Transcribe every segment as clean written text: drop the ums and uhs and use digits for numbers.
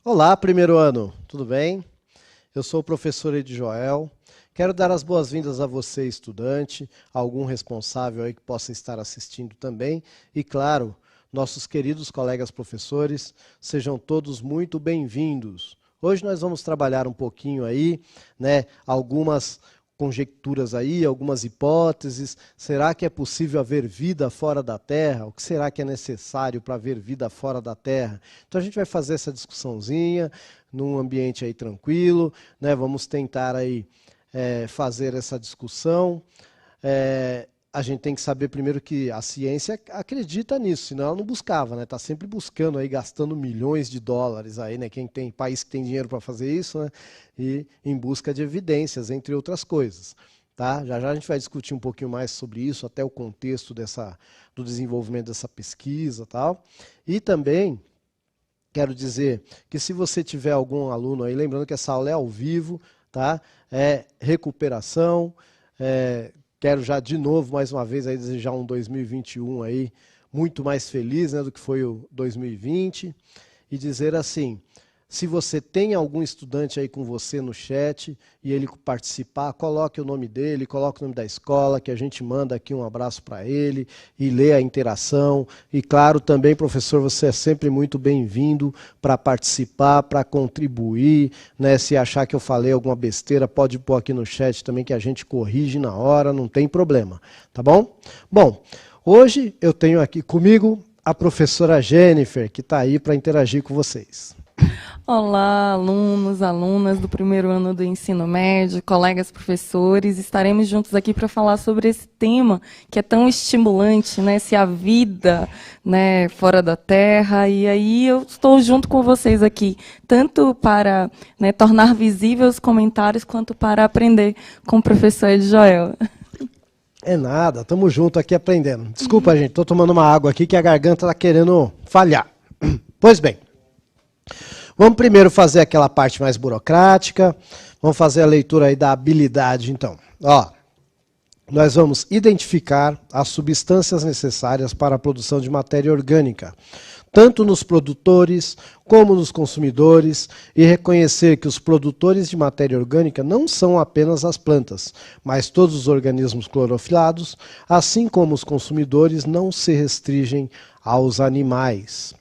Olá, primeiro ano, tudo bem? Eu sou o professor Ed Joel. Quero dar as boas-vindas a você, estudante, a algum responsável aí que possa estar assistindo também. E, claro, nossos queridos colegas professores, sejam todos muito bem-vindos. Hoje nós vamos trabalhar um pouquinho aí, algumas conjecturas aí, algumas hipóteses. Será que é possível haver vida fora da Terra? O que será que é necessário para haver vida fora da Terra? Então a gente vai fazer essa discussãozinha num ambiente aí tranquilo, né? Vamos tentar aí fazer essa discussão. A gente tem que saber primeiro que a ciência acredita nisso, senão ela não buscava, né? Está sempre buscando aí, gastando milhões de dólares aí, né? Quem tem país que tem dinheiro para fazer isso, né? E em busca de evidências, entre outras coisas. Tá? Já já a gente vai discutir um pouquinho mais sobre isso, até o contexto do desenvolvimento dessa pesquisa, tal. E também quero dizer que se você tiver algum aluno aí, lembrando que essa aula é ao vivo, tá? É recuperação. Quero já de novo, mais uma vez, aí, desejar um 2021 aí muito mais feliz, né, do que foi o 2020. E dizer assim, se você tem algum estudante aí com você no chat e ele participar, coloque o nome dele, coloque o nome da escola, que a gente manda aqui um abraço para ele e lê a interação. E claro, também, professor, você é sempre muito bem-vindo para participar, para contribuir, né? Se achar que eu falei alguma besteira, pode pôr aqui no chat também que a gente corrige na hora, não tem problema, tá bom? Bom, hoje eu tenho aqui comigo a professora Jennifer, que está aí para interagir com vocês. Olá, alunos, alunas do primeiro ano do ensino médio, colegas professores, estaremos juntos aqui para falar sobre esse tema que é tão estimulante, né, se a vida, né, fora da Terra, e aí eu estou junto com vocês aqui, tanto para, né, tornar visíveis os comentários, quanto para aprender com o professor Ed Joel. É nada, estamos juntos aqui aprendendo. Desculpa, gente, estou tomando uma água aqui que a garganta está querendo falhar. Pois bem. Vamos primeiro fazer aquela parte mais burocrática. Vamos fazer a leitura aí da habilidade, então. Ó, nós vamos identificar as substâncias necessárias para a produção de matéria orgânica, tanto nos produtores como nos consumidores, e reconhecer que os produtores de matéria orgânica não são apenas as plantas, mas todos os organismos clorofilados, assim como os consumidores não se restringem aos animais.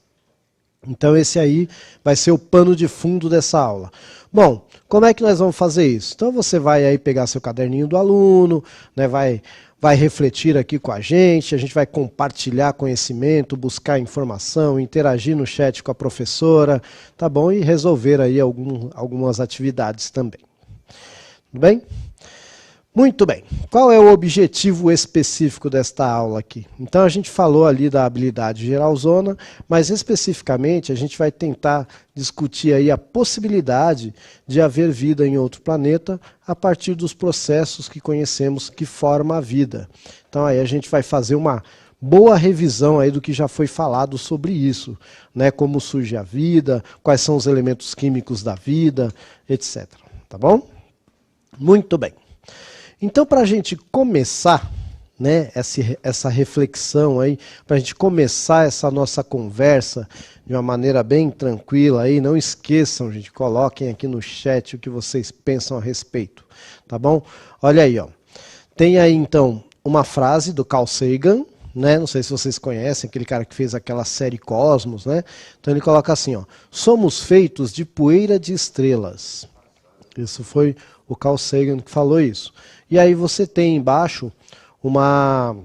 Então esse aí vai ser o pano de fundo dessa aula. Bom, como é que nós vamos fazer isso? Então você vai aí pegar seu caderninho do aluno, né, vai refletir aqui com a gente vai compartilhar conhecimento, buscar informação, interagir no chat com a professora, tá bom? E resolver aí algumas atividades também. Tudo bem? Muito bem. Qual é o objetivo específico desta aula aqui? Então a gente falou ali da habilidade geralzona, mas especificamente a gente vai tentar discutir aí a possibilidade de haver vida em outro planeta a partir dos processos que conhecemos que formam a vida. Então aí a gente vai fazer uma boa revisão aí do que já foi falado sobre isso, né? Como surge a vida, quais são os elementos químicos da vida, etc. Tá bom? Muito bem. Então, para a gente começar, né, essa reflexão aí, para a gente começar essa nossa conversa de uma maneira bem tranquila aí, não esqueçam, gente, coloquem aqui no chat o que vocês pensam a respeito, tá bom? Olha aí, ó. Tem aí então uma frase do Carl Sagan, né? Não sei se vocês conhecem, aquele cara que fez aquela série Cosmos, né? Então ele coloca assim, ó: somos feitos de poeira de estrelas. Isso foi o Carl Sagan que falou isso. E aí você tem embaixo uma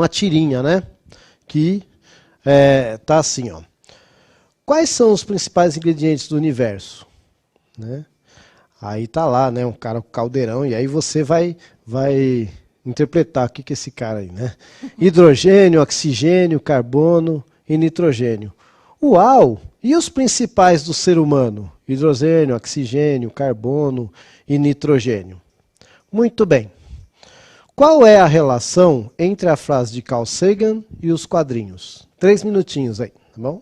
tirinha, né? Que tá assim, ó. Quais são os principais ingredientes do universo? Né? Aí tá lá, né? Um cara com caldeirão, e aí você vai interpretar o que é esse cara aí, né? Hidrogênio, oxigênio, carbono e nitrogênio. Uau! E os principais do ser humano? Hidrogênio, oxigênio, carbono e nitrogênio. Muito bem. Qual é a relação entre a frase de Carl Sagan e os quadrinhos? 3 minutinhos aí, tá bom?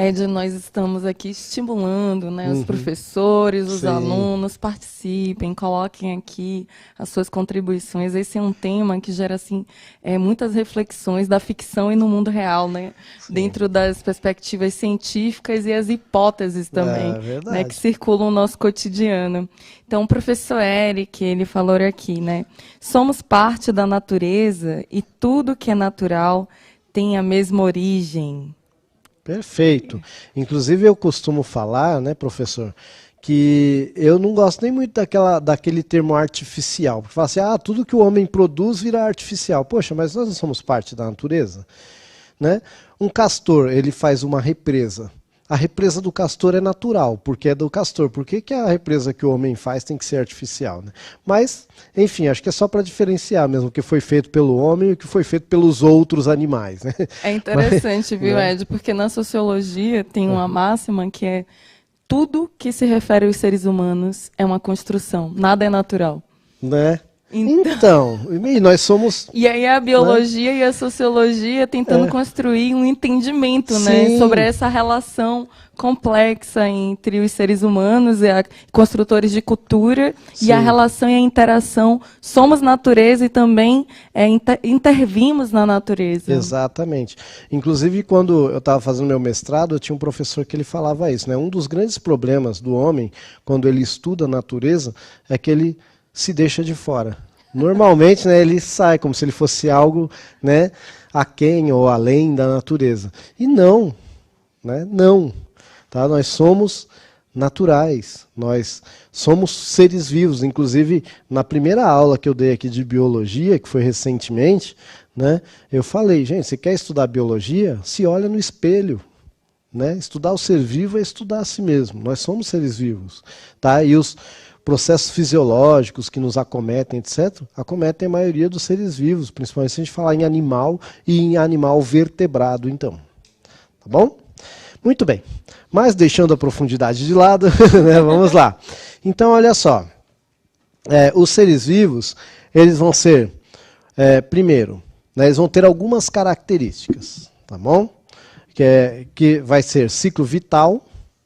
Ed, nós estamos aqui estimulando, né, os professores, os alunos, participem, coloquem aqui as suas contribuições. Esse é um tema que gera assim, muitas reflexões da ficção e no mundo real, né, dentro das perspectivas científicas e as hipóteses também, né, que circulam no nosso cotidiano. Então, o professor Eric, ele falou aqui, né, somos parte da natureza e tudo que é natural tem a mesma origem. Perfeito. Inclusive eu costumo falar, né, professor, que eu não gosto nem muito daquele termo artificial. Porque fala assim, tudo que o homem produz vira artificial. Poxa, mas nós não somos parte da natureza, né? Um castor, ele faz uma represa. A represa do castor é natural, porque é do castor. Por que a represa que o homem faz tem que ser artificial, né? Mas, enfim, acho que é só para diferenciar mesmo o que foi feito pelo homem e o que foi feito pelos outros animais, né? É interessante, viu, Ed? Porque na sociologia tem uma máxima que é tudo que se refere aos seres humanos é uma construção, nada é natural. Né? Então, e nós somos... E aí a biologia e a sociologia tentando construir um entendimento, né, sobre essa relação complexa entre os seres humanos e construtores de cultura e a relação e a interação. Somos natureza e também intervimos na natureza. Exatamente. Inclusive, quando eu estava fazendo meu mestrado, eu tinha um professor que ele falava isso, né? Um dos grandes problemas do homem, quando ele estuda a natureza, é que ele se deixa de fora. Normalmente, né, ele sai como se ele fosse algo, né, aquém ou além da natureza. E não, né, não. Tá? Nós somos naturais, nós somos seres vivos. Inclusive, na primeira aula que eu dei aqui de biologia, que foi recentemente, né, eu falei, gente, você quer estudar biologia? Se olha no espelho. Né? Estudar o ser vivo é estudar a si mesmo. Nós somos seres vivos. Tá? E os processos fisiológicos que nos acometem, etc., acometem a maioria dos seres vivos, principalmente se a gente falar em animal e em animal vertebrado, então. Tá bom? Muito bem. Mas deixando a profundidade de lado, né, vamos lá. Então, olha só. Os seres vivos, eles vão ser, primeiro, né, eles vão ter algumas características, tá bom? Que vai ser ciclo vital,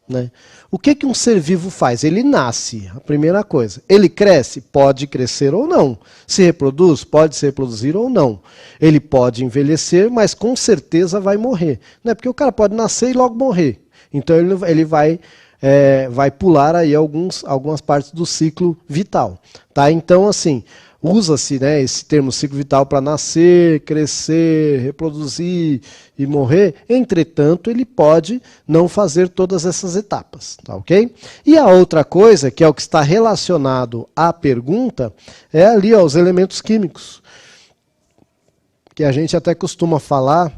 né? O que um ser vivo faz? Ele nasce, a primeira coisa. Ele cresce? Pode crescer ou não. Se reproduz? Pode se reproduzir ou não. Ele pode envelhecer, mas com certeza vai morrer. Não é porque o cara pode nascer e logo morrer. Então ele vai pular aí algumas partes do ciclo vital. Tá? Então, assim, usa-se, né, esse termo ciclo vital para nascer, crescer, reproduzir e morrer. Entretanto, ele pode não fazer todas essas etapas, tá ok? E a outra coisa, que é o que está relacionado à pergunta, é ali, ó, os elementos químicos. Que a gente até costuma falar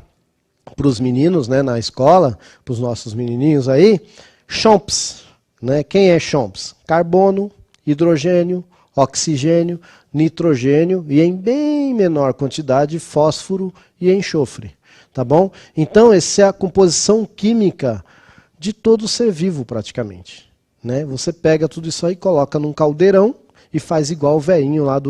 para os meninos, né, na escola, para os nossos menininhos aí, CHOMPS, né? Quem é CHOMPS? Carbono, hidrogênio, oxigênio, nitrogênio e em bem menor quantidade fósforo e enxofre, tá bom? Então essa é a composição química de todo ser vivo praticamente, né? Você pega tudo isso aí, coloca num caldeirão e faz igual o velhinho lá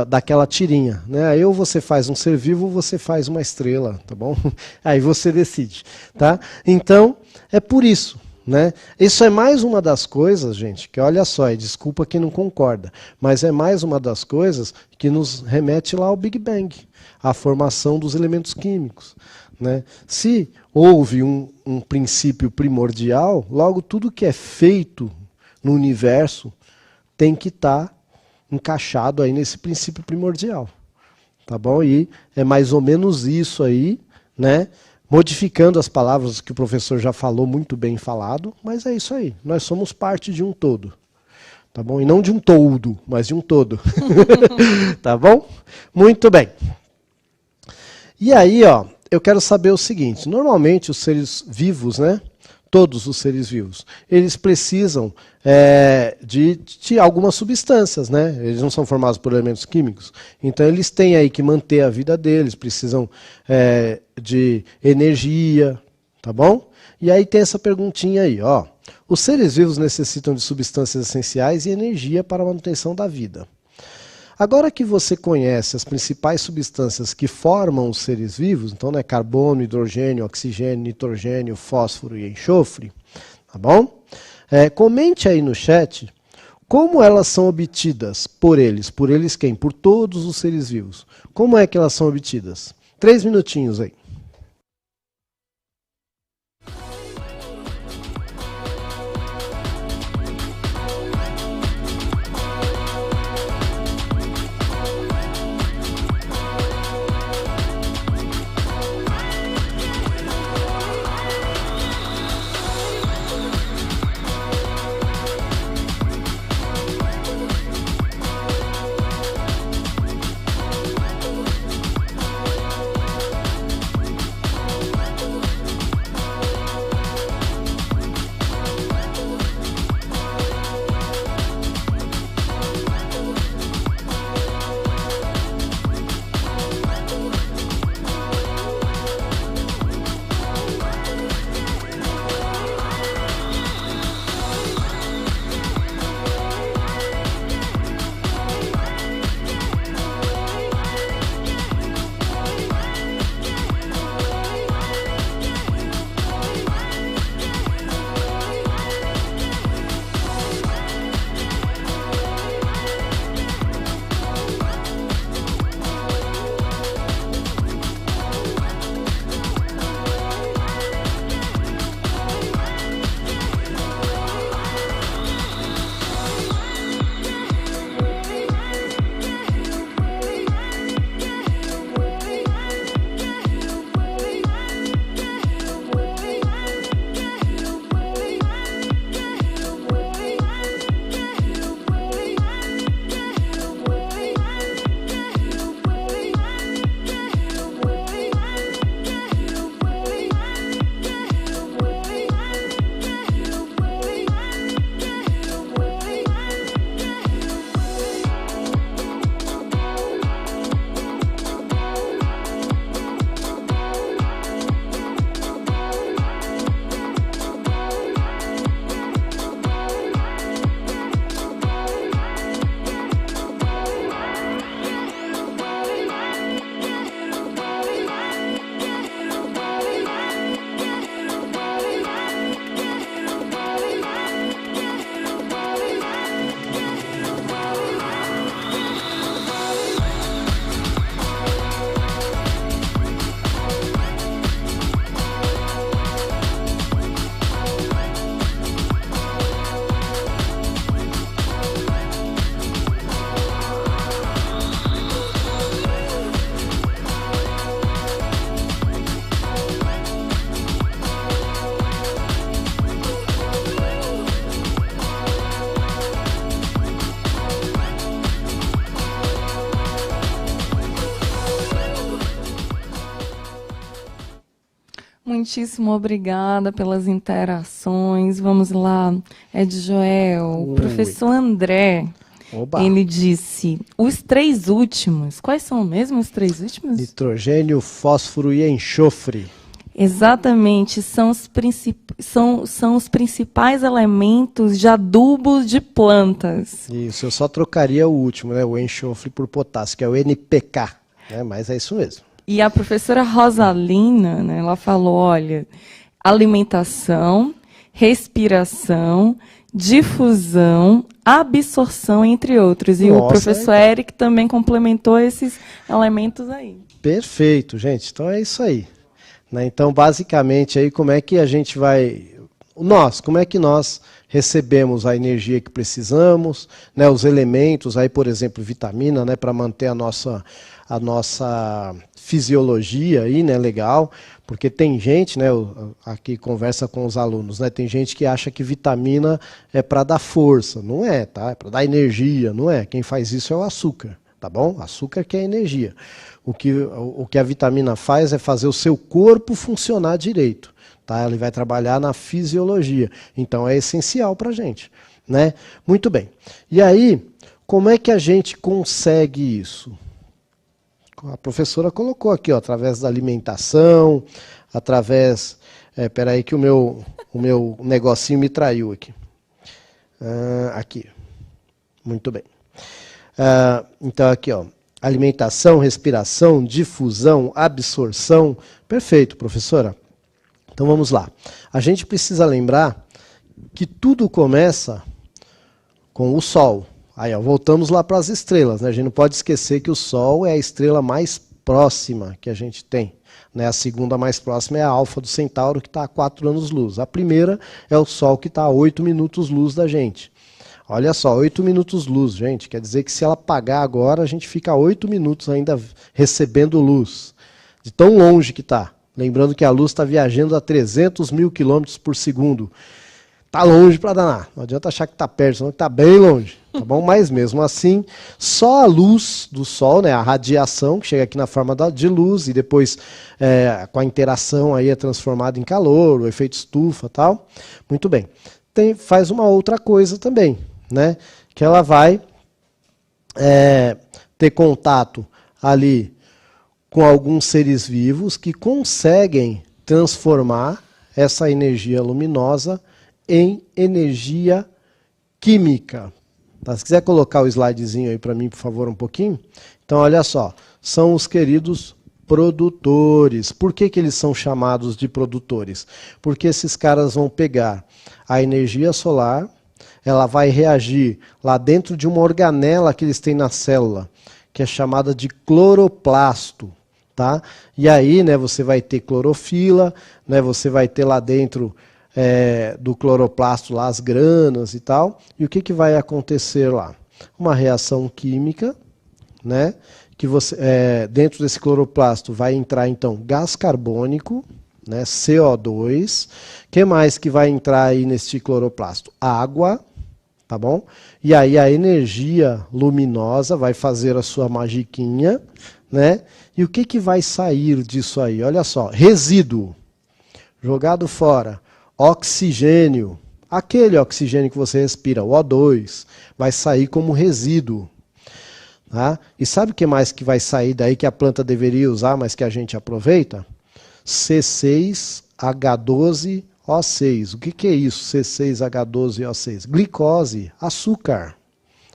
daquela tirinha, né? Aí ou você faz um ser vivo ou você faz uma estrela, tá bom? Aí você decide, tá? Então é por isso. Né? Isso é mais uma das coisas, gente, que olha só, e desculpa quem não concorda, mas é mais uma das coisas que nos remete lá ao Big Bang, à formação dos elementos químicos. Né? Se houve um princípio primordial, logo tudo que é feito no universo tem que estar encaixado aí nesse princípio primordial. Tá bom? E é mais ou menos isso aí, né? Modificando as palavras que o professor já falou, muito bem falado, mas é isso aí. Nós somos parte de um todo. Tá bom? E não de um todo, mas de um todo. Tá bom? Muito bem. E aí, ó, eu quero saber o seguinte. Normalmente os seres vivos, né? Todos os seres vivos, eles precisam de algumas substâncias, né? Eles não são formados por elementos químicos. Então eles têm aí que manter a vida deles, precisam de energia, tá bom? E aí tem essa perguntinha aí, ó. Os seres vivos necessitam de substâncias essenciais e energia para a manutenção da vida. Agora que você conhece as principais substâncias que formam os seres vivos, então, né, carbono, hidrogênio, oxigênio, nitrogênio, fósforo e enxofre, tá bom? Comente aí no chat como elas são obtidas por eles. Por eles quem? Por todos os seres vivos. Como é que elas são obtidas? 3 minutinhos aí. Muitíssimo obrigada pelas interações. Vamos lá, Ed Joel. O professor André, Oba. Ele disse, os 3 últimos, quais são mesmo os 3 últimos? Nitrogênio, fósforo e enxofre. Exatamente, são os principais elementos de adubos de plantas. Isso, eu só trocaria o último, né, o enxofre por potássio, que é o NPK, né, mas é isso mesmo. E a professora Rosalina, né, ela falou, olha, alimentação, respiração, difusão, absorção, entre outros. E o professor Eric também complementou esses elementos aí. Perfeito, gente. Então é isso aí. Né? Então, basicamente, aí como é que a gente vai... como é que nós recebemos a energia que precisamos, né, os elementos, aí, por exemplo, vitamina, né, para manter a nossa fisiologia aí, né, legal, porque tem gente, né, aqui conversa com os alunos, né, tem gente que acha que vitamina é para dar força, não é, tá? É para dar energia, não é? Quem faz isso é o açúcar, tá bom? Açúcar que é energia. O que a vitamina faz é fazer o seu corpo funcionar direito. Tá? Ele vai trabalhar na fisiologia. Então é essencial para a gente. Né? Muito bem. E aí, como é que a gente consegue isso? A professora colocou aqui, ó, através da alimentação, através... Espera aí que o meu negocinho me traiu aqui. Aqui. Muito bem. Então, aqui, ó, alimentação, respiração, difusão, absorção. Perfeito, professora. Então, vamos lá. A gente precisa lembrar que tudo começa com o Sol. Aí, ó, voltamos lá para as estrelas, né? A gente não pode esquecer que o Sol é a estrela mais próxima que a gente tem. Né? A segunda mais próxima é a Alfa do Centauro, que está a 4 anos-luz. A primeira é o Sol, que está a 8 minutos-luz da gente. Olha só, 8 minutos-luz, gente. Quer dizer que se ela apagar agora, a gente fica 8 minutos ainda recebendo luz. De tão longe que está. Lembrando que a luz está viajando a 300 mil quilômetros por segundo. Está longe para danar. Não adianta achar que está perto, senão está bem longe. Tá bom? Mas mesmo assim, só a luz do Sol, né, a radiação, que chega aqui na forma de luz, e depois com a interação aí é transformada em calor, o efeito estufa e tal. Muito bem. Faz uma outra coisa também, né, que ela vai ter contato ali com alguns seres vivos que conseguem transformar essa energia luminosa em energia química. Tá? Se quiser colocar o slidezinho aí para mim, por favor, um pouquinho. Então, olha só, são os queridos produtores. Por que que eles são chamados de produtores? Porque esses caras vão pegar a energia solar, ela vai reagir lá dentro de uma organela que eles têm na célula, que é chamada de cloroplasto. Tá? E aí, né, você vai ter clorofila, né, você vai ter lá dentro do cloroplasto lá as granas e tal. E o que que vai acontecer lá? Uma reação química, né, que dentro desse cloroplasto vai entrar então gás carbônico, né, CO2. O que mais que vai entrar aí nesse cloroplasto? Água, tá bom? E aí a energia luminosa vai fazer a sua magiquinha, né? E o que que vai sair disso aí? Olha só, resíduo jogado fora. Oxigênio, aquele oxigênio que você respira, o O2, vai sair como resíduo. Tá? E sabe o que mais que vai sair daí que a planta deveria usar, mas que a gente aproveita? C6H12O6. O que é isso, C6H12O6? Glicose, açúcar.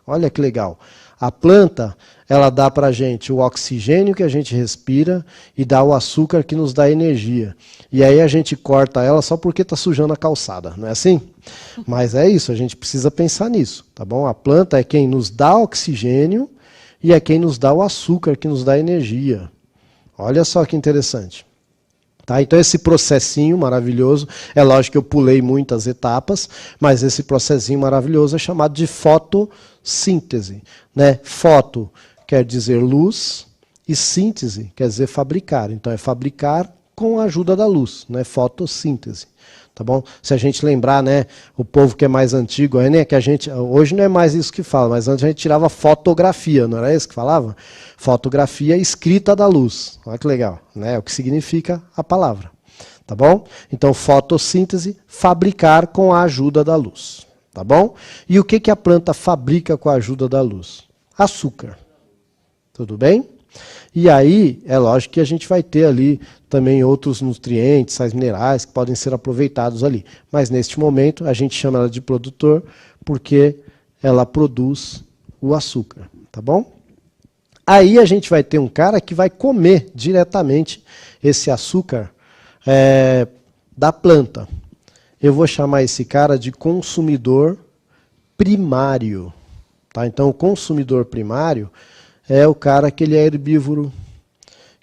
Olha que legal. A planta, ela dá para a gente o oxigênio que a gente respira e dá o açúcar que nos dá energia. E aí a gente corta ela só porque está sujando a calçada, não é assim? Mas é isso, a gente precisa pensar nisso, tá bom? A planta é quem nos dá oxigênio e é quem nos dá o açúcar que nos dá energia. Olha só que interessante. Tá? Então esse processinho maravilhoso, é lógico que eu pulei muitas etapas, mas esse processinho maravilhoso é chamado de fotossíntese. Né? Foto quer dizer luz e síntese quer dizer fabricar. Então é fabricar com a ajuda da luz, né? Fotossíntese. Tá bom? Se a gente lembrar, né, o povo que é mais antigo, né, que a gente, hoje não é mais isso que fala, mas antes a gente tirava fotografia, não era isso que falava? Fotografia escrita da luz. Olha que legal, né? É o que significa a palavra. Tá bom? Então, fotossíntese, fabricar com a ajuda da luz. Tá bom? E o que que a planta fabrica com a ajuda da luz? Açúcar. Tudo bem? E aí, é lógico que a gente vai ter ali também outros nutrientes, sais minerais, que podem ser aproveitados ali. Mas neste momento, a gente chama ela de produtor, porque ela produz o açúcar. Tá bom? Aí a gente vai ter um cara que vai comer diretamente esse açúcar da planta. Eu vou chamar esse cara de consumidor primário. Tá? Então, o consumidor primário é o cara que ele é herbívoro,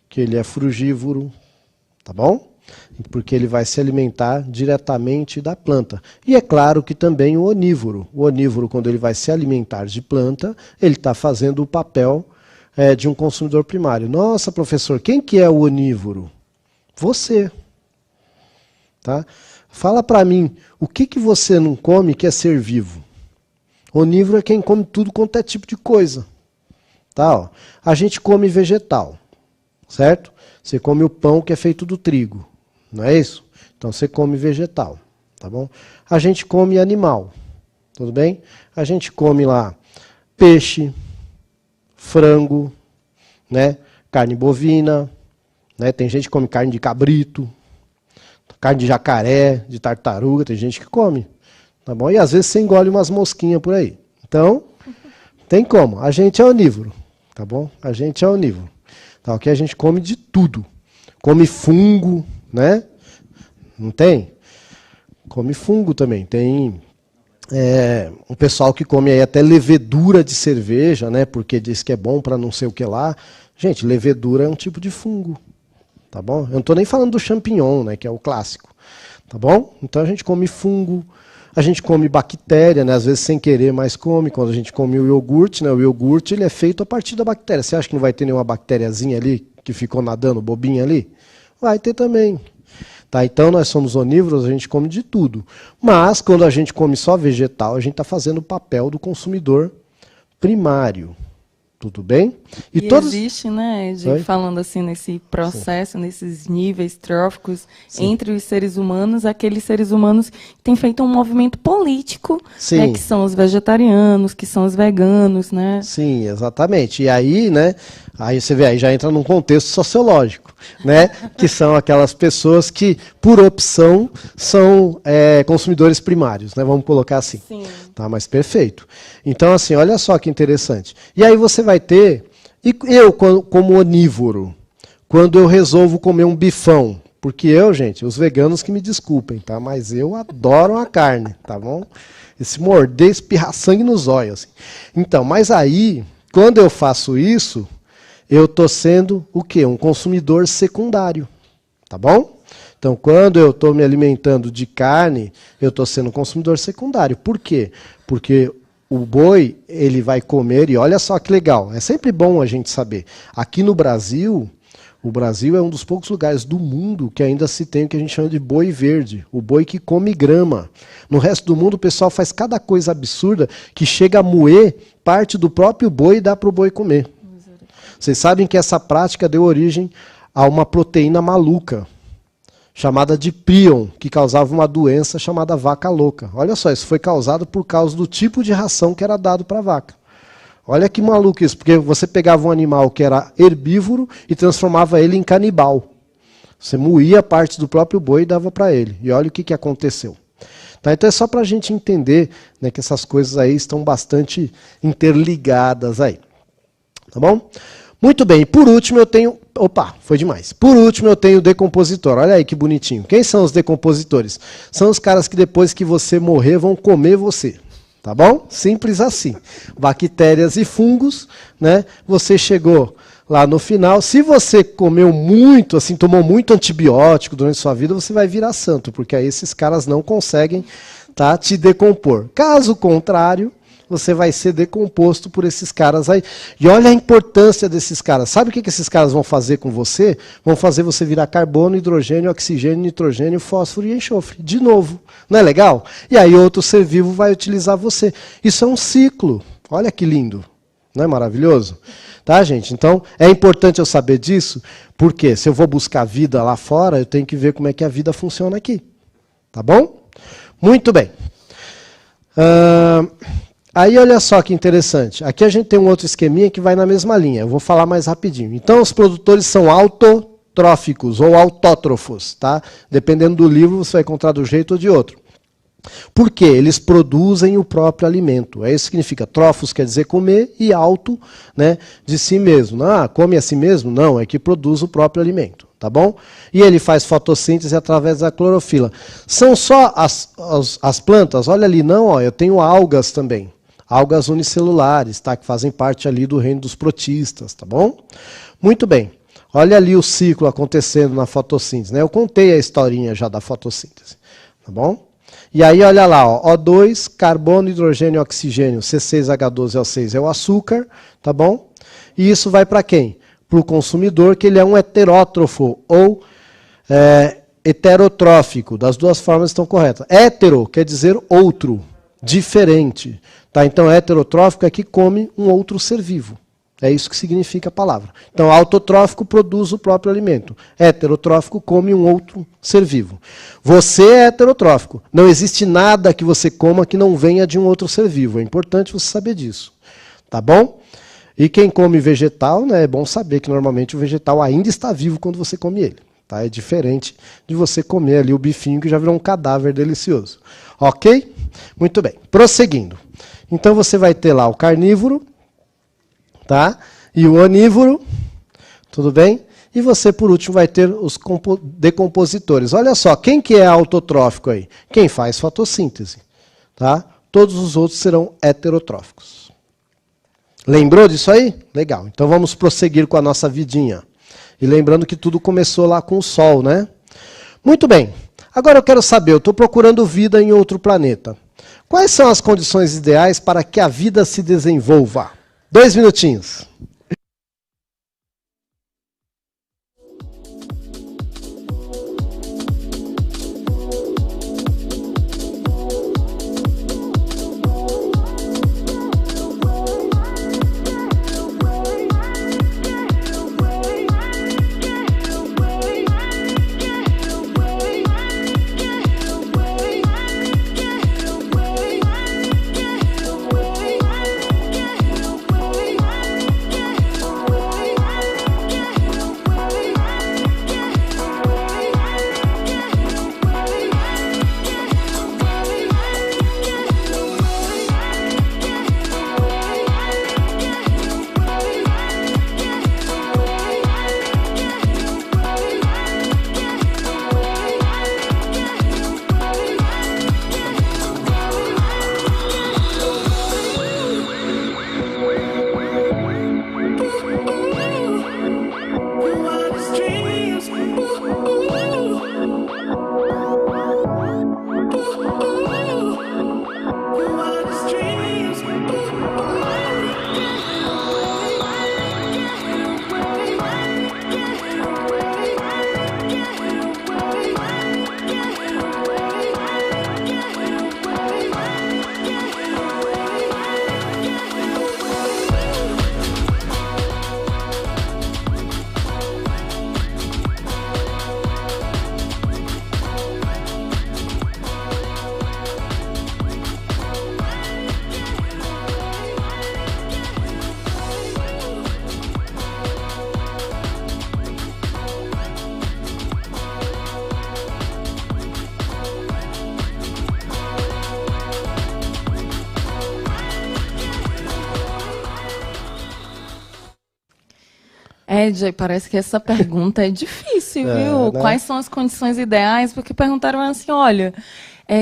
que ele é frugívoro, tá bom? Porque ele vai se alimentar diretamente da planta. E é claro que também o onívoro. O onívoro, quando ele vai se alimentar de planta, ele está fazendo o papel de um consumidor primário. Nossa, professor, quem que é o onívoro? Você. Tá? Fala para mim, o que que você não come que é ser vivo? Onívoro é quem come tudo quanto é tipo de coisa. Tá, ó. A gente come vegetal, certo? Você come o pão que é feito do trigo, não é isso? Então você come vegetal, tá bom? A gente come animal, tudo bem? A gente come lá peixe, frango, né? Carne bovina, né? Tem gente que come carne de cabrito, carne de jacaré, de tartaruga, tem gente que come, tá bom? E às vezes você engole umas mosquinhas por aí. Então, Tem como. A gente é onívoro, tá bom? A gente é onívoro. Tá, ok? A gente come de tudo. Come fungo, né? Não tem? Come fungo também. Tem um pessoal que come aí até levedura de cerveja, né? Porque diz que é bom para não sei o que lá. Gente, levedura é um tipo de fungo, tá bom? Eu não estou nem falando do champignon, né? Que é o clássico, tá bom? Então a gente come fungo. A gente come bactéria, né? Às vezes sem querer, mas come. Quando a gente come o iogurte, né? O iogurte ele é feito a partir da bactéria. Você acha que não vai ter nenhuma bactériazinha ali que ficou nadando, bobinha ali? Vai ter também. Tá? Então nós somos onívoros, a gente come de tudo. Mas quando a gente come só vegetal, a gente está fazendo o papel do consumidor primário. Tudo bem? E todos... existe, né, Ed, falando assim nesse processo, sim, nesses níveis tróficos, sim, entre os seres humanos, aqueles seres humanos que têm feito um movimento político, né, que são os vegetarianos, que são os veganos, né? Sim, exatamente. E aí, né, aí você vê, aí já entra num contexto sociológico, né, que são aquelas pessoas que, por opção, são consumidores primários, né, vamos colocar assim. Sim. Tá, mas perfeito. Então, assim, olha só que interessante. E aí você vai ter, e eu como onívoro, quando eu resolvo comer um bifão, porque eu, gente, os veganos que me desculpem, tá, mas eu adoro a carne, tá bom? Esse morder, espirrar sangue nos olhos. Assim. Então, mas aí, quando eu faço isso, eu estou sendo o quê? Um consumidor secundário, tá bom? Então, quando eu estou me alimentando de carne, eu estou sendo um consumidor secundário. Por quê? Porque o boi, ele vai comer, e olha só que legal, é sempre bom a gente saber. Aqui no Brasil, o Brasil é um dos poucos lugares do mundo que ainda se tem o que a gente chama de boi verde, o boi que come grama. No resto do mundo, o pessoal faz cada coisa absurda que chega a moer parte do próprio boi e dá para o boi comer. Vocês sabem que essa prática deu origem a uma proteína maluca, chamada de prion, que causava uma doença chamada vaca louca. Olha só, isso foi causado por causa do tipo de ração que era dado para a vaca. Olha que maluco isso, porque você pegava um animal que era herbívoro e transformava ele em canibal. Você moía parte do próprio boi e dava para ele. E olha o que aconteceu. Tá, então é só para a gente entender, né, que essas coisas aí estão bastante interligadas aí. Tá bom? Muito bem, e por último eu tenho... Opa, foi demais. Por último eu tenho o decompositor. Olha aí que bonitinho. Quem são os decompositores? São os caras que depois que você morrer vão comer você. Tá bom? Simples assim. Bactérias e fungos, né? Você chegou lá no final. Se você comeu muito, assim, tomou muito antibiótico durante sua vida, você vai virar santo, porque aí esses caras não conseguem, tá, te decompor. Caso contrário, você vai ser decomposto por esses caras aí. E olha a importância desses caras. Sabe o que esses caras vão fazer com você? Vão fazer você virar carbono, hidrogênio, oxigênio, nitrogênio, fósforo e enxofre. De novo. Não é legal? E aí outro ser vivo vai utilizar você. Isso é um ciclo. Olha que lindo. Não é maravilhoso? Tá, gente? Então, é importante eu saber disso, porque se eu vou buscar vida lá fora, eu tenho que ver como é que a vida funciona aqui. Tá bom? Muito bem. Aí olha só que interessante, aqui a gente tem um outro esqueminha que vai na mesma linha, eu vou falar mais rapidinho. Então os produtores são autotróficos ou autótrofos, tá? Dependendo do livro você vai encontrar do jeito ou de outro. Por quê? Eles produzem o próprio alimento, é isso que significa, trófos quer dizer comer e auto, né, de si mesmo. Ah, come a si mesmo? Não, é que produz o próprio alimento. Tá bom? E ele faz fotossíntese através da clorofila. São só as plantas? Olha ali, não, ó, eu tenho algas também. Algas unicelulares, tá? Que fazem parte ali do reino dos protistas, tá bom? Muito bem. Olha ali o ciclo acontecendo na fotossíntese, né? Eu contei a historinha já da fotossíntese, tá bom? E aí olha lá, ó, O2, carbono, hidrogênio, oxigênio, C6H12O6 é o açúcar, tá bom? E isso vai para quem? Para o consumidor, que ele é um heterótrofo ou heterotrófico. Das duas formas estão corretas. Hétero quer dizer outro, diferente. Tá? Então, heterotrófico é que come um outro ser vivo. É isso que significa a palavra. Então, autotrófico produz o próprio alimento. Heterotrófico come um outro ser vivo. Você é heterotrófico. Não existe nada que você coma que não venha de um outro ser vivo. É importante você saber disso. Tá bom? E quem come vegetal, né, é bom saber que normalmente o vegetal ainda está vivo quando você come ele. Tá? É diferente de você comer ali o bifinho que já virou um cadáver delicioso. Ok? Muito bem. Prosseguindo. Então você vai ter lá o carnívoro, tá? E o onívoro, tudo bem? E você, por último, vai ter os decompositores. Olha só, quem que é autotrófico aí? Quem faz fotossíntese, tá? Todos os outros serão heterotróficos. Lembrou disso aí? Legal. Então vamos prosseguir com a nossa vidinha. E lembrando que tudo começou lá com o Sol, né? Muito bem. Agora eu quero saber, eu estou procurando vida em outro planeta. Quais são as condições ideais para que a vida se desenvolva? 2 minutinhos. Jay, parece que essa pergunta é difícil, viu? Né? Quais são as condições ideais? Porque perguntaram assim, olha,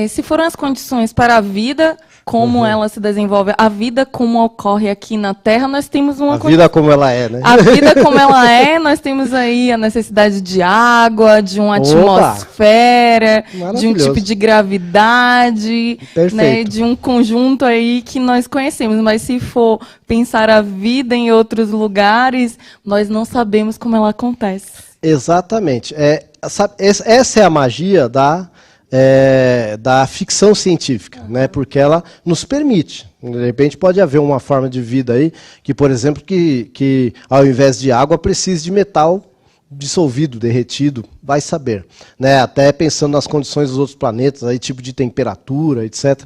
se foram as condições para a vida, como ela se desenvolve, a vida como ocorre aqui na Terra, nós temos uma... A vida como ela é, né? A vida como ela é, nós temos aí a necessidade de água, de uma atmosfera, de um tipo de gravidade, né, de um conjunto aí que nós conhecemos. Mas se for pensar a vida em outros lugares, nós não sabemos como ela acontece. Exatamente. Essa é a magia da ficção científica, né? Porque ela nos permite. De repente pode haver uma forma de vida aí que, por exemplo, que ao invés de água precise de metal dissolvido, derretido, vai saber, né? Até pensando nas condições dos outros planetas, aí, tipo de temperatura, etc.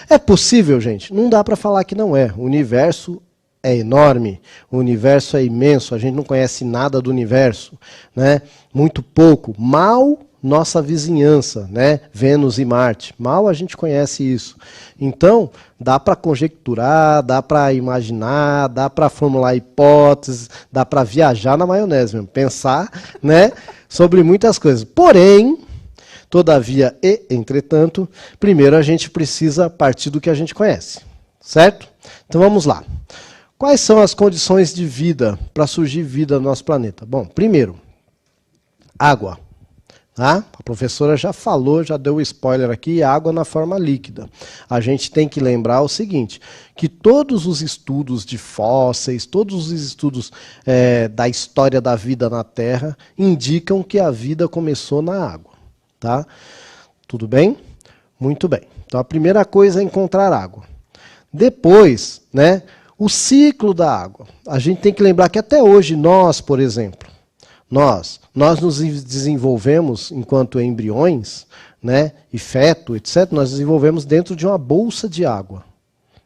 É possível, gente? Não dá para falar que não é. O universo é enorme, o universo é imenso, a gente não conhece nada do universo, né? Muito pouco, mal nossa vizinhança, né? Vênus e Marte, mal a gente conhece isso. Então, dá para conjecturar, dá para imaginar, dá para formular hipóteses, dá para viajar na maionese mesmo, pensar, né, sobre muitas coisas. Porém, todavia e entretanto, primeiro a gente precisa partir do que a gente conhece, certo? Então vamos lá. Quais são as condições de vida para surgir vida no nosso planeta? Bom, primeiro, água. Tá? A professora já falou, já deu o spoiler aqui, água na forma líquida. A gente tem que lembrar o seguinte, que todos os estudos de fósseis, todos os estudos da história da vida na Terra, indicam que a vida começou na água. Tá? Tudo bem? Muito bem. Então a primeira coisa é encontrar água. Depois, né, o ciclo da água. A gente tem que lembrar que até hoje nós, por exemplo, nós nos desenvolvemos enquanto embriões, né, e feto, etc., nós desenvolvemos dentro de uma bolsa de água.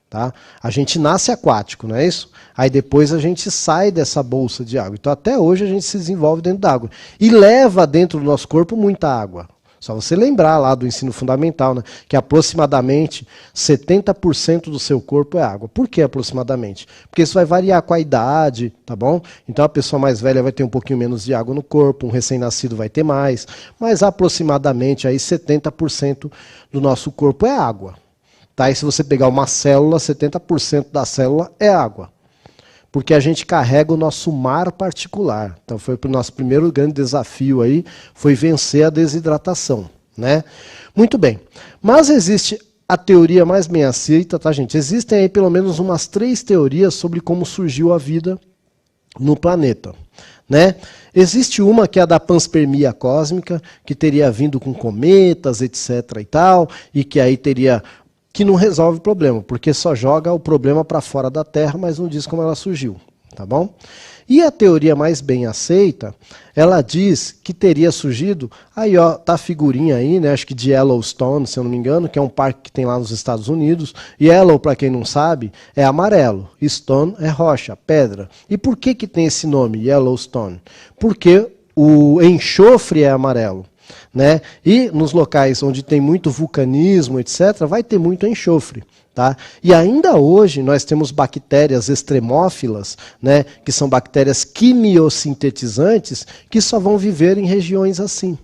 Tá? A gente nasce aquático, não é isso? Aí depois a gente sai dessa bolsa de água. Então até hoje a gente se desenvolve dentro da água. E leva dentro do nosso corpo muita água. Só você lembrar lá do ensino fundamental, né, que aproximadamente 70% do seu corpo é água. Por que aproximadamente? Porque isso vai variar com a idade, tá bom? Então a pessoa mais velha vai ter um pouquinho menos de água no corpo, um recém-nascido vai ter mais, mas aproximadamente aí 70% do nosso corpo é água. Tá? E se você pegar uma célula, 70% da célula é água. Porque a gente carrega o nosso mar particular. Então foi o nosso primeiro grande desafio aí, foi vencer a desidratação, né? Muito bem. Mas existe a teoria mais bem aceita, tá, gente? Existem aí pelo menos umas 3 teorias sobre como surgiu a vida no planeta, né? Existe uma que é a da panspermia cósmica, que teria vindo com cometas, etc. e tal, e que aí teria... que não resolve o problema, porque só joga o problema para fora da Terra, mas não diz como ela surgiu, tá bom? E a teoria mais bem aceita, ela diz que teria surgido, aí ó, tá a figurinha aí, né, acho que de Yellowstone, se eu não me engano, que é um parque que tem lá nos Estados Unidos. Yellow, para quem não sabe, é amarelo, Stone é rocha, pedra. E por que que tem esse nome, Yellowstone? Porque o enxofre é amarelo. Né? E nos locais onde tem muito vulcanismo, etc., vai ter muito enxofre. Tá? E ainda hoje nós temos bactérias extremófilas, né, que são bactérias quimiosintetizantes, que só vão viver em regiões assim.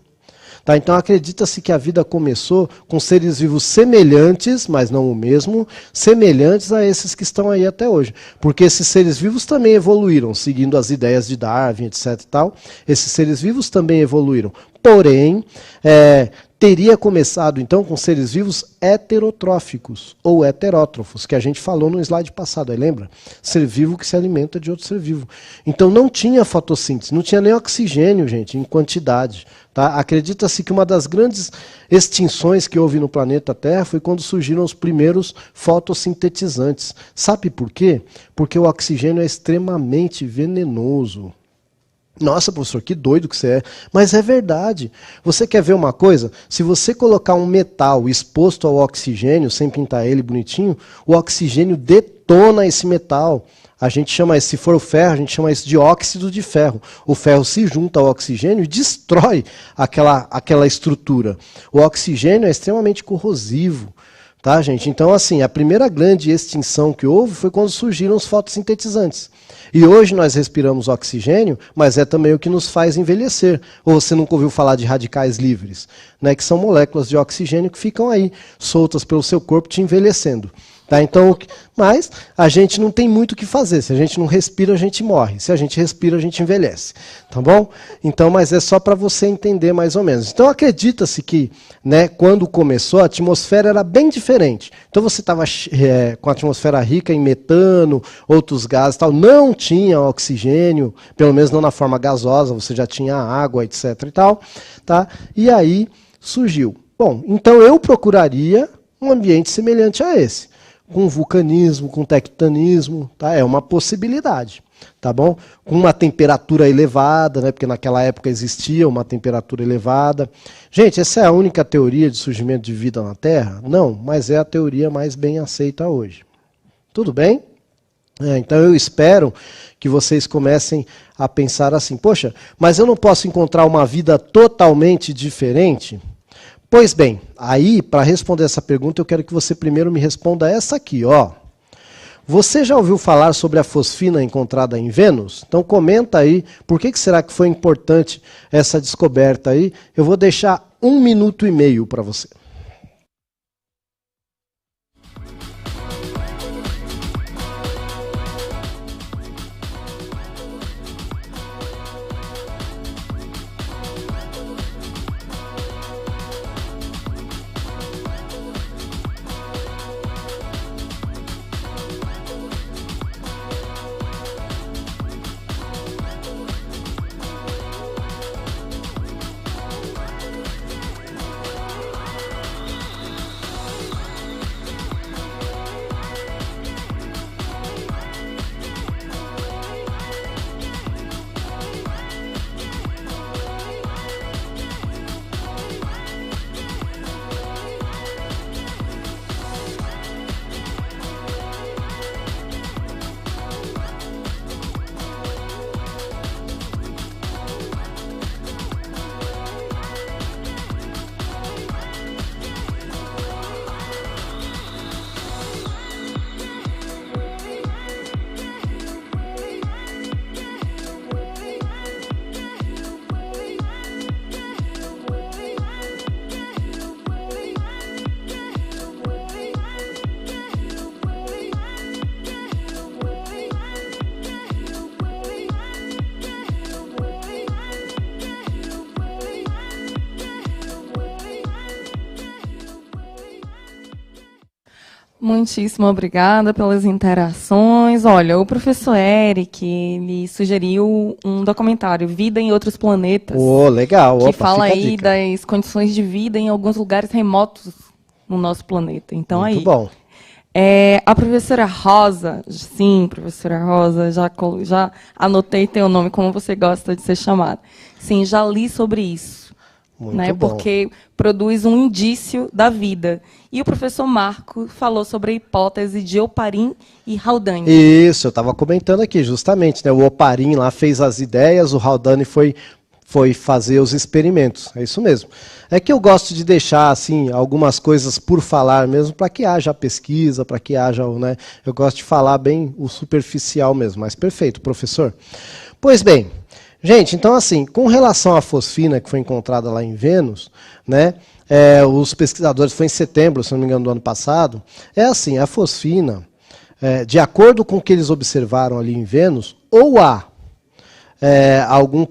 Tá? Então acredita-se que a vida começou com seres vivos semelhantes, mas não o mesmo, semelhantes a esses que estão aí até hoje. Porque esses seres vivos também evoluíram, seguindo as ideias de Darwin, etc. E tal. Esses seres vivos também evoluíram. Porém, teria começado então com seres vivos heterotróficos ou heterótrofos, que a gente falou no slide passado, aí lembra? Ser vivo que se alimenta de outro ser vivo. Então não tinha fotossíntese, não tinha nem oxigênio, gente, em quantidade. Tá? Acredita-se que uma das grandes extinções que houve no planeta Terra foi quando surgiram os primeiros fotossintetizantes. Sabe por quê? Porque o oxigênio é extremamente venenoso. Nossa, professor, que doido que você é. Mas é verdade. Você quer ver uma coisa? Se você colocar um metal exposto ao oxigênio, sem pintar ele bonitinho, o oxigênio detona esse metal. A gente chama, se for o ferro, a gente chama isso de óxido de ferro. O ferro se junta ao oxigênio e destrói aquela estrutura. O oxigênio é extremamente corrosivo. Tá, gente? Então, assim, a primeira grande extinção que houve foi quando surgiram os fotossintetizantes. E hoje nós respiramos oxigênio, mas é também o que nos faz envelhecer. Ou você nunca ouviu falar de radicais livres, né, que são moléculas de oxigênio que ficam aí, soltas pelo seu corpo, te envelhecendo. Tá? Então, mas a gente não tem muito o que fazer. Se a gente não respira, a gente morre. Se a gente respira, a gente envelhece. Tá bom? Então, mas é só para você entender mais ou menos. Então, acredita-se que, né, quando começou, a atmosfera era bem diferente. Então, você estava com a atmosfera rica em metano, outros gases, tal. Não tinha oxigênio, pelo menos não na forma gasosa, você já tinha água, etc. e tal. Tá? E aí surgiu. Bom, então eu procuraria um ambiente semelhante a esse. Com vulcanismo, com tectonismo, tá? É uma possibilidade, tá bom? Com uma temperatura elevada, né? Porque naquela época existia uma temperatura elevada. Gente, essa é a única teoria de surgimento de vida na Terra? Não, mas é a teoria mais bem aceita hoje. Tudo bem? Então eu espero que vocês comecem a pensar assim, poxa, mas eu não posso encontrar uma vida totalmente diferente? Pois bem, aí, para responder essa pergunta, eu quero que você primeiro me responda essa aqui, ó. Você já ouviu falar sobre a fosfina encontrada em Vênus? Então comenta aí, por que será que foi importante essa descoberta aí? Eu vou deixar 1 minuto e meio para você. Muitíssimo obrigada pelas interações. Olha, o professor Eric, ele sugeriu um documentário, Vida em Outros Planetas. Legal. Que Opa, fala fica a aí dica. das condições de vida em alguns lugares remotos no nosso planeta. Então, Muito aí. bom. A professora Rosa, sim, professora Rosa, já anotei teu nome, como você gosta de ser chamada. Sim, já li sobre isso. Muito Né, bom. porque produz um indício da vida. E o professor Marco falou sobre a hipótese de Oparin e Haldane. Isso, eu estava comentando aqui, justamente, né? O Oparin lá fez as ideias, o Haldane foi fazer os experimentos. É isso mesmo. É que eu gosto de deixar assim algumas coisas por falar mesmo, para que haja pesquisa, para que haja, né? Eu gosto de falar bem o superficial mesmo, mas perfeito, professor. Pois bem, gente, então assim, com relação à fosfina que foi encontrada lá em Vênus, né? Os pesquisadores, foi em setembro, se não me engano, do ano passado, assim, a fosfina, de acordo com o que eles observaram ali em Vênus, ou há algum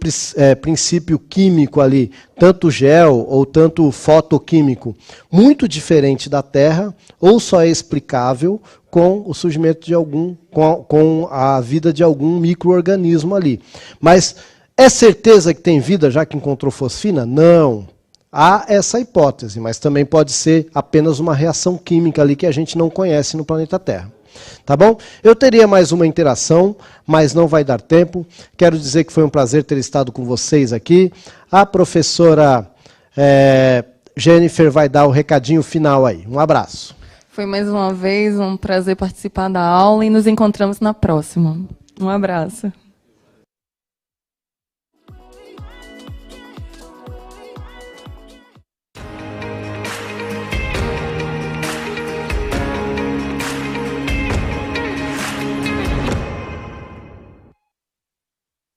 princípio químico ali, tanto gel ou tanto fotoquímico, muito diferente da Terra, ou só é explicável com o surgimento de com a vida de algum micro-organismo ali. Mas é certeza que tem vida já que encontrou fosfina? Não. Há essa hipótese, mas também pode ser apenas uma reação química ali que a gente não conhece no planeta Terra. Tá bom? Eu teria mais uma interação, mas não vai dar tempo. Quero dizer que foi um prazer ter estado com vocês aqui. A professora Jennifer vai dar o recadinho final aí. Um abraço. Foi mais uma vez um prazer participar da aula e nos encontramos na próxima. Um abraço.